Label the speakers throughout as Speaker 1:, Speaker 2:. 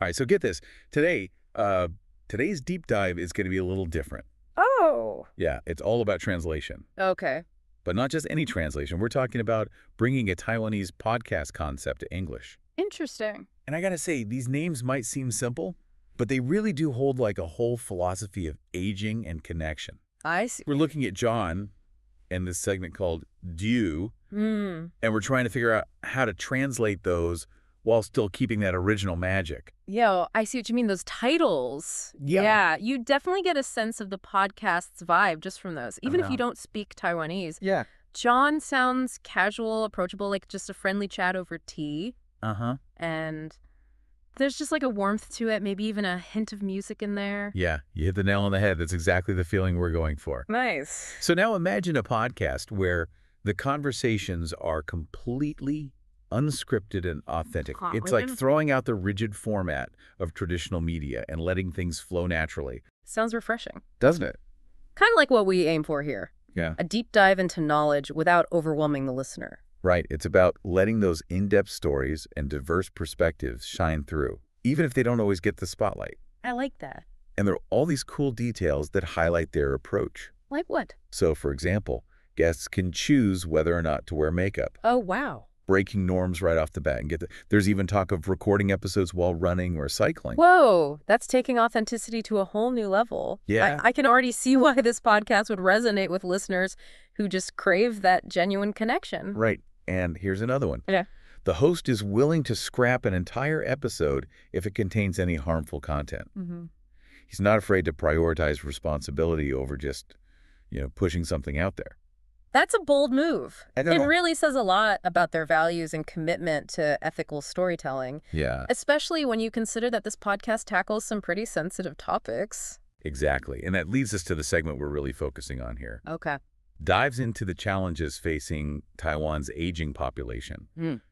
Speaker 1: All right, so get this. Today's deep dive is going to be a little different.
Speaker 2: Oh.
Speaker 1: Yeah, it's all about translation.
Speaker 2: Okay.
Speaker 1: But not just any translation. We're talking about bringing a Taiwanese podcast concept to English.
Speaker 2: Interesting.
Speaker 1: And I got to say, these names might seem simple, but they really do hold like a whole philosophy of aging and connection.
Speaker 2: I see.
Speaker 1: We're looking at John and this segment called Due, and we're trying to figure out how to translate those while still keeping that original magic.
Speaker 2: Yo, I see what you mean. Those titles.
Speaker 1: Yeah.
Speaker 2: You definitely get a sense of the podcast's vibe just from those. Even if you don't speak Taiwanese.
Speaker 1: Yeah.
Speaker 2: John sounds casual, approachable, like just a friendly chat over tea.
Speaker 1: Uh-huh.
Speaker 2: And there's just like a warmth to it, maybe even a hint of music in there.
Speaker 1: Yeah, you hit the nail on the head. That's exactly the feeling we're going for.
Speaker 2: Nice.
Speaker 1: So now imagine a podcast where the conversations are completely unscripted and authentic. It's like throwing out the rigid format of traditional media and letting things flow naturally.
Speaker 2: Sounds refreshing.
Speaker 1: Doesn't it?
Speaker 2: Kind of like what we aim for here.
Speaker 1: Yeah.
Speaker 2: A deep dive into knowledge without overwhelming the listener.
Speaker 1: Right. It's about letting those in-depth stories and diverse perspectives shine through, even if they don't always get the spotlight.
Speaker 2: I like that.
Speaker 1: And there are all these cool details that highlight their approach.
Speaker 2: Like what?
Speaker 1: So, for example, guests can choose whether or not to wear makeup.
Speaker 2: Oh, wow.
Speaker 1: Breaking norms right off the bat. And there's even talk of recording episodes while running or cycling.
Speaker 2: Whoa, that's taking authenticity to a whole new level.
Speaker 1: Yeah.
Speaker 2: I can already see why this podcast would resonate with listeners who just crave that genuine connection.
Speaker 1: Right. And here's another one.
Speaker 2: Yeah.
Speaker 1: The host is willing to scrap an entire episode if it contains any harmful content. He's not afraid to prioritize responsibility over just, pushing something out there.
Speaker 2: That's a bold move.
Speaker 1: I know.
Speaker 2: It really says a lot about their values and commitment to ethical storytelling.
Speaker 1: Yeah.
Speaker 2: Especially when you consider that this podcast tackles some pretty sensitive topics.
Speaker 1: Exactly. And that leads us to the segment we're really focusing on here.
Speaker 2: Okay.
Speaker 1: Dives into the challenges facing Taiwan's aging population.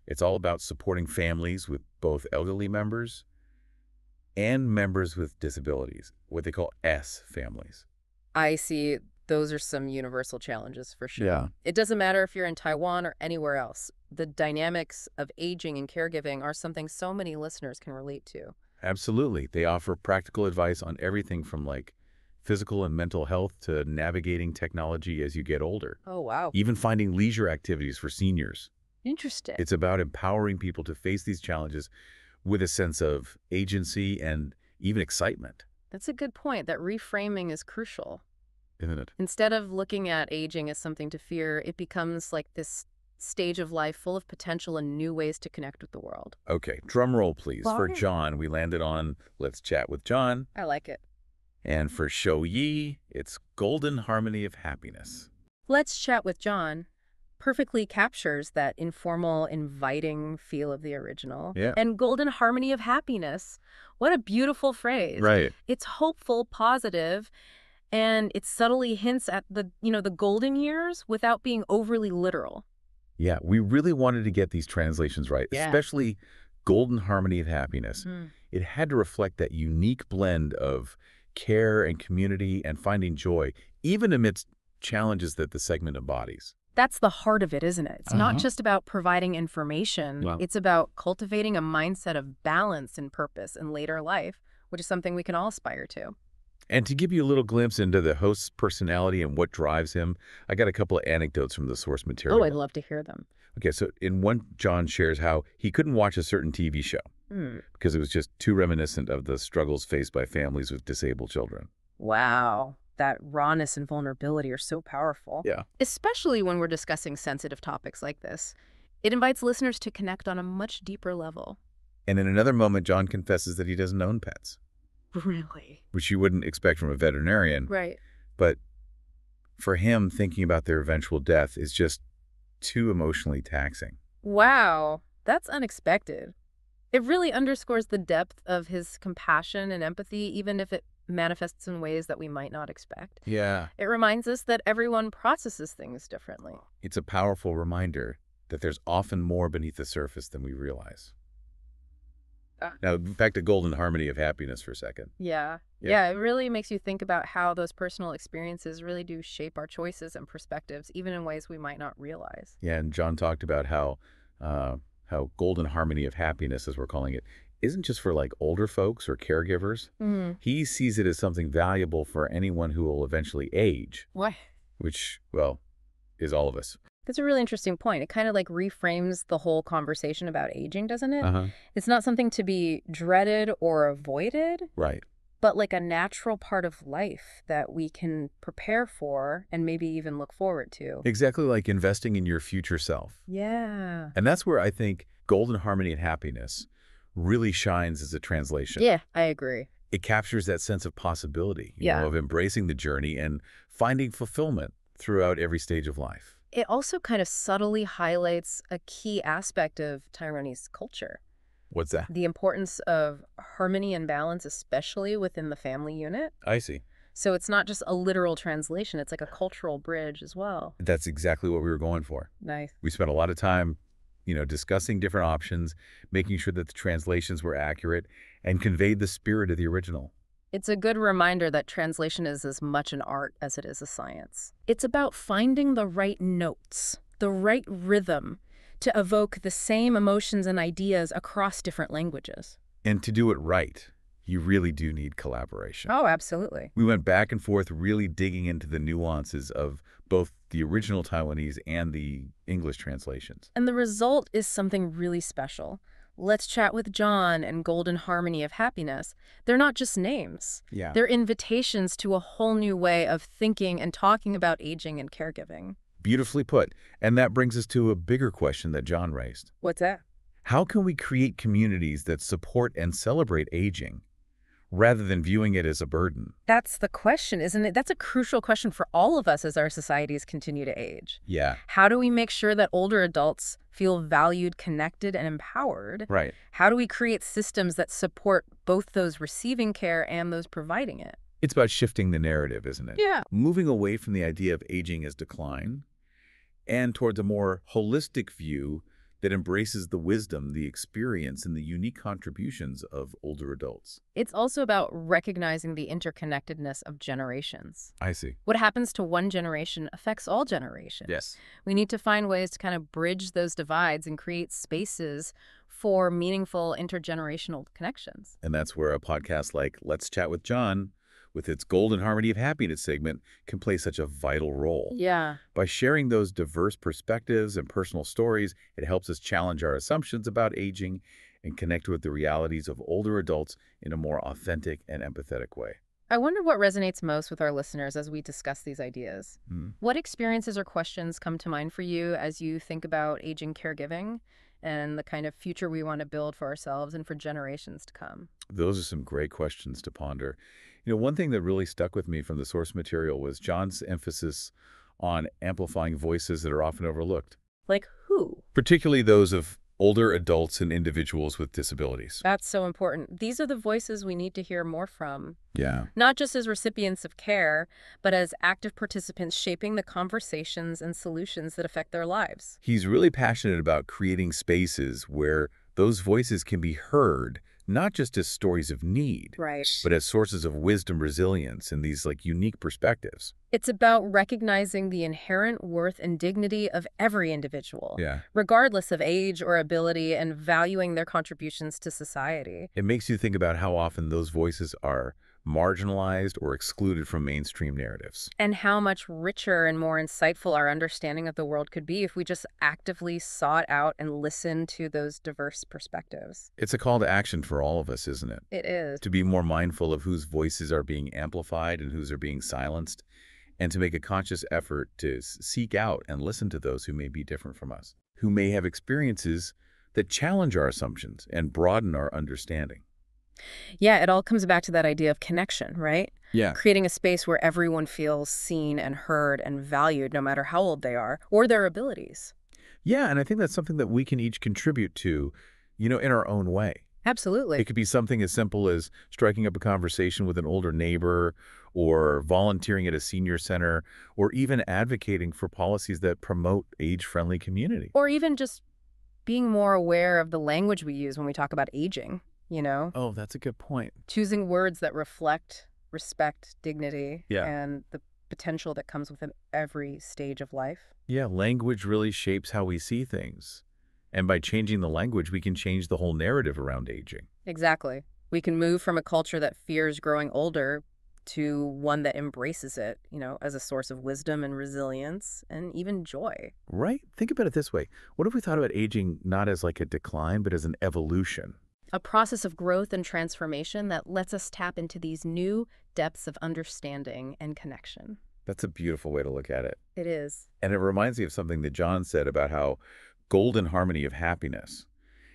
Speaker 1: It's all about supporting families with both elderly members and members with disabilities, what they call S families.
Speaker 2: I see. Those are some universal challenges for sure.
Speaker 1: Yeah.
Speaker 2: It doesn't matter if you're in Taiwan or anywhere else. The dynamics of aging and caregiving are something so many listeners can relate to.
Speaker 1: Absolutely. They offer practical advice on everything from physical and mental health to navigating technology as you get older.
Speaker 2: Oh, wow.
Speaker 1: Even finding leisure activities for seniors.
Speaker 2: Interesting.
Speaker 1: It's about empowering people to face these challenges with a sense of agency and even excitement.
Speaker 2: That's a good point. That reframing is crucial.
Speaker 1: Isn't it?
Speaker 2: Instead of looking at aging as something to fear, it becomes like this stage of life full of potential and new ways to connect with the world.
Speaker 1: Okay, drum roll, please.
Speaker 2: Well,
Speaker 1: for John, we landed on Let's Chat with John.
Speaker 2: I like it.
Speaker 1: And for Shou Yi, it's Golden Harmony of Happiness.
Speaker 2: Let's Chat with John perfectly captures that informal, inviting feel of the original.
Speaker 1: Yeah.
Speaker 2: And Golden Harmony of Happiness. What a beautiful phrase.
Speaker 1: Right.
Speaker 2: It's hopeful, positive, and it subtly hints at the golden years without being overly literal.
Speaker 1: Yeah, we really wanted to get these translations right, especially Golden Harmony of Happiness. It had to reflect that unique blend of care and community and finding joy, even amidst challenges that the segment embodies.
Speaker 2: That's the heart of it, isn't it? It's not just about providing information.
Speaker 1: Wow.
Speaker 2: It's about cultivating a mindset of balance and purpose in later life, which is something we can all aspire to.
Speaker 1: And to give you a little glimpse into the host's personality and what drives him, I got a couple of anecdotes from the source material.
Speaker 2: Oh, I'd love to hear them.
Speaker 1: Okay, so in one, John shares how he couldn't watch a certain TV show because it was just too reminiscent of the struggles faced by families with disabled children.
Speaker 2: Wow. That rawness and vulnerability are so powerful.
Speaker 1: Yeah.
Speaker 2: Especially when we're discussing sensitive topics like this. It invites listeners to connect on a much deeper level.
Speaker 1: And in another moment, John confesses that he doesn't own pets.
Speaker 2: Really?
Speaker 1: Which you wouldn't expect from a veterinarian.
Speaker 2: Right.
Speaker 1: But for him, thinking about their eventual death is just too emotionally taxing.
Speaker 2: Wow. That's unexpected. It really underscores the depth of his compassion and empathy, even if it manifests in ways that we might not expect.
Speaker 1: Yeah.
Speaker 2: It reminds us that everyone processes things differently.
Speaker 1: It's a powerful reminder that there's often more beneath the surface than we realize. Now, back to Golden Harmony of Happiness for a second.
Speaker 2: Yeah, it really makes you think about how those personal experiences really do shape our choices and perspectives, even in ways we might not realize.
Speaker 1: Yeah, and John talked about how Golden Harmony of Happiness, as we're calling it, isn't just for like older folks or caregivers. He sees it as something valuable for anyone who will eventually age.
Speaker 2: Why?
Speaker 1: Which, well, is all of us.
Speaker 2: That's a really interesting point. It kind of like reframes the whole conversation about aging, doesn't it?
Speaker 1: Uh-huh.
Speaker 2: It's not something to be dreaded or avoided.
Speaker 1: Right.
Speaker 2: But like a natural part of life that we can prepare for and maybe even look forward to.
Speaker 1: Exactly, like investing in your future self.
Speaker 2: Yeah.
Speaker 1: And that's where I think Golden Harmony and Happiness really shines as a translation.
Speaker 2: Yeah, I agree.
Speaker 1: It captures that sense of possibility, you
Speaker 2: Yeah.
Speaker 1: know, of embracing the journey and finding fulfillment throughout every stage of life.
Speaker 2: It also kind of subtly highlights a key aspect of Taiwanese culture.
Speaker 1: What's that?
Speaker 2: The importance of harmony and balance, especially within the family unit.
Speaker 1: I see.
Speaker 2: So it's not just a literal translation, it's like a cultural bridge as well.
Speaker 1: That's exactly what we were going for.
Speaker 2: Nice.
Speaker 1: We spent a lot of time, you know, discussing different options, making sure that the translations were accurate and conveyed the spirit of the original.
Speaker 2: It's a good reminder that translation is as much an art as it is a science. It's about finding the right notes, the right rhythm, to evoke the same emotions and ideas across different languages.
Speaker 1: And to do it right, you really do need collaboration.
Speaker 2: Oh, absolutely.
Speaker 1: We went back and forth really digging into the nuances of both the original Taiwanese and the English translations.
Speaker 2: And the result is something really special. Let's Chat with John and Golden Harmony of Happiness. They're not just names.
Speaker 1: Yeah.
Speaker 2: They're invitations to a whole new way of thinking and talking about aging and caregiving.
Speaker 1: Beautifully put. And that brings us to a bigger question that John raised.
Speaker 2: What's that?
Speaker 1: How can we create communities that support and celebrate aging rather than viewing it as a burden?
Speaker 2: That's the question, isn't it? That's a crucial question for all of us as our societies continue to age.
Speaker 1: Yeah.
Speaker 2: How do we make sure that older adults feel valued, connected, and empowered?
Speaker 1: Right.
Speaker 2: How do we create systems that support both those receiving care and those providing it?
Speaker 1: It's about shifting the narrative, isn't it?
Speaker 2: Yeah.
Speaker 1: Moving away from the idea of aging as decline and towards a more holistic view that embraces the wisdom, the experience, and the unique contributions of older adults.
Speaker 2: It's also about recognizing the interconnectedness of generations.
Speaker 1: I see.
Speaker 2: What happens to one generation affects all generations.
Speaker 1: Yes.
Speaker 2: We need to find ways to kind of bridge those divides and create spaces for meaningful intergenerational connections.
Speaker 1: And that's where a podcast like Let's Chat with John, with its Golden Harmony of Happiness segment, can play such a vital role.
Speaker 2: Yeah.
Speaker 1: By sharing those diverse perspectives and personal stories, it helps us challenge our assumptions about aging and connect with the realities of older adults in a more authentic and empathetic way.
Speaker 2: I wonder what resonates most with our listeners as we discuss these ideas. What experiences or questions come to mind for you as you think about aging caregiving and the kind of future we want to build for ourselves and for generations to come?
Speaker 1: Those are some great questions to ponder. You know, one thing that really stuck with me from the source material was John's emphasis on amplifying voices that are often overlooked.
Speaker 2: Like who?
Speaker 1: Particularly those of older adults and individuals with disabilities.
Speaker 2: That's so important. These are the voices we need to hear more from.
Speaker 1: Yeah.
Speaker 2: Not just as recipients of care, but as active participants shaping the conversations and solutions that affect their lives.
Speaker 1: He's really passionate about creating spaces where those voices can be heard, not just as stories of need,
Speaker 2: Right.
Speaker 1: but as sources of wisdom, resilience, and these like unique perspectives.
Speaker 2: It's about recognizing the inherent worth and dignity of every individual,
Speaker 1: Yeah.
Speaker 2: regardless of age or ability, and valuing their contributions to society.
Speaker 1: It makes you think about how often those voices are marginalized or excluded from mainstream narratives.
Speaker 2: And how much richer and more insightful our understanding of the world could be if we just actively sought out and listened to those diverse perspectives.
Speaker 1: It's a call to action for all of us, isn't it?
Speaker 2: It is.
Speaker 1: To be more mindful of whose voices are being amplified and whose are being silenced, and to make a conscious effort to seek out and listen to those who may be different from us, who may have experiences that challenge our assumptions and broaden our understanding.
Speaker 2: Yeah, it all comes back to that idea of connection, right?
Speaker 1: Yeah.
Speaker 2: Creating a space where everyone feels seen and heard and valued no matter how old they are or their abilities.
Speaker 1: Yeah, and I think that's something that we can each contribute to, you know, in our own way.
Speaker 2: Absolutely.
Speaker 1: It could be something as simple as striking up a conversation with an older neighbor or volunteering at a senior center or even advocating for policies that promote age-friendly community.
Speaker 2: Or even just being more aware of the language we use when we talk about aging, you know?
Speaker 1: Oh, that's a good point.
Speaker 2: Choosing words that reflect respect, dignity,
Speaker 1: Yeah.
Speaker 2: and the potential that comes with every stage of life.
Speaker 1: Yeah, language really shapes how we see things. And by changing the language, we can change the whole narrative around aging.
Speaker 2: Exactly. We can move from a culture that fears growing older to one that embraces it, as a source of wisdom and resilience and even joy.
Speaker 1: Right? Think about it this way. What if we thought about aging not as like a decline, but as an evolution?
Speaker 2: A process of growth and transformation that lets us tap into these new depths of understanding and connection.
Speaker 1: That's a beautiful way to look at it.
Speaker 2: It is.
Speaker 1: And it reminds me of something that John said about how golden harmony of happiness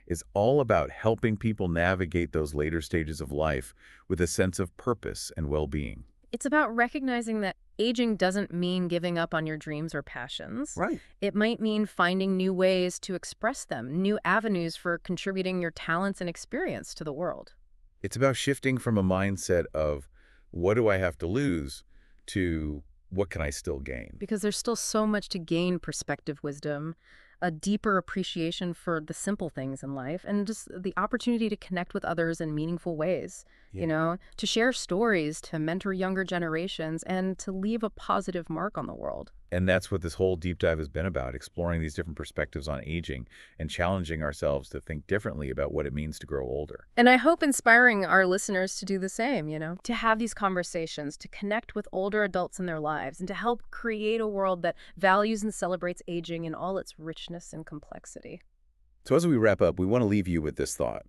Speaker 1: is all about helping people navigate those later stages of life with a sense of purpose and well-being.
Speaker 2: It's about recognizing that aging doesn't mean giving up on your dreams or passions.
Speaker 1: Right.
Speaker 2: It might mean finding new ways to express them, new avenues for contributing your talents and experience to the world.
Speaker 1: It's about shifting from a mindset of, what do I have to lose, to what can I still gain?
Speaker 2: Because there's still so much to gain: perspective, wisdom, a deeper appreciation for the simple things in life, and just the opportunity to connect with others in meaningful ways, to share stories, to mentor younger generations, and to leave a positive mark on the world.
Speaker 1: And that's what this whole deep dive has been about, exploring these different perspectives on aging and challenging ourselves to think differently about what it means to grow older.
Speaker 2: And I hope inspiring our listeners to do the same, to have these conversations, to connect with older adults in their lives, and to help create a world that values and celebrates aging in all its richness and complexity.
Speaker 1: So as we wrap up, we want to leave you with this thought.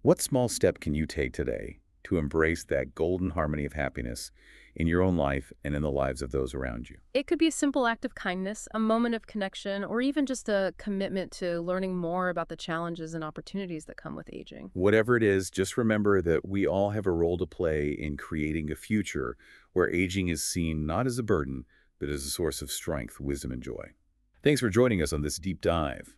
Speaker 1: What small step can you take today to embrace that golden harmony of happiness in your own life and in the lives of those around you?
Speaker 2: It could be a simple act of kindness, a moment of connection, or even just a commitment to learning more about the challenges and opportunities that come with aging.
Speaker 1: Whatever it is, just remember that we all have a role to play in creating a future where aging is seen not as a burden, but as a source of strength, wisdom, and joy. Thanks for joining us on this deep dive.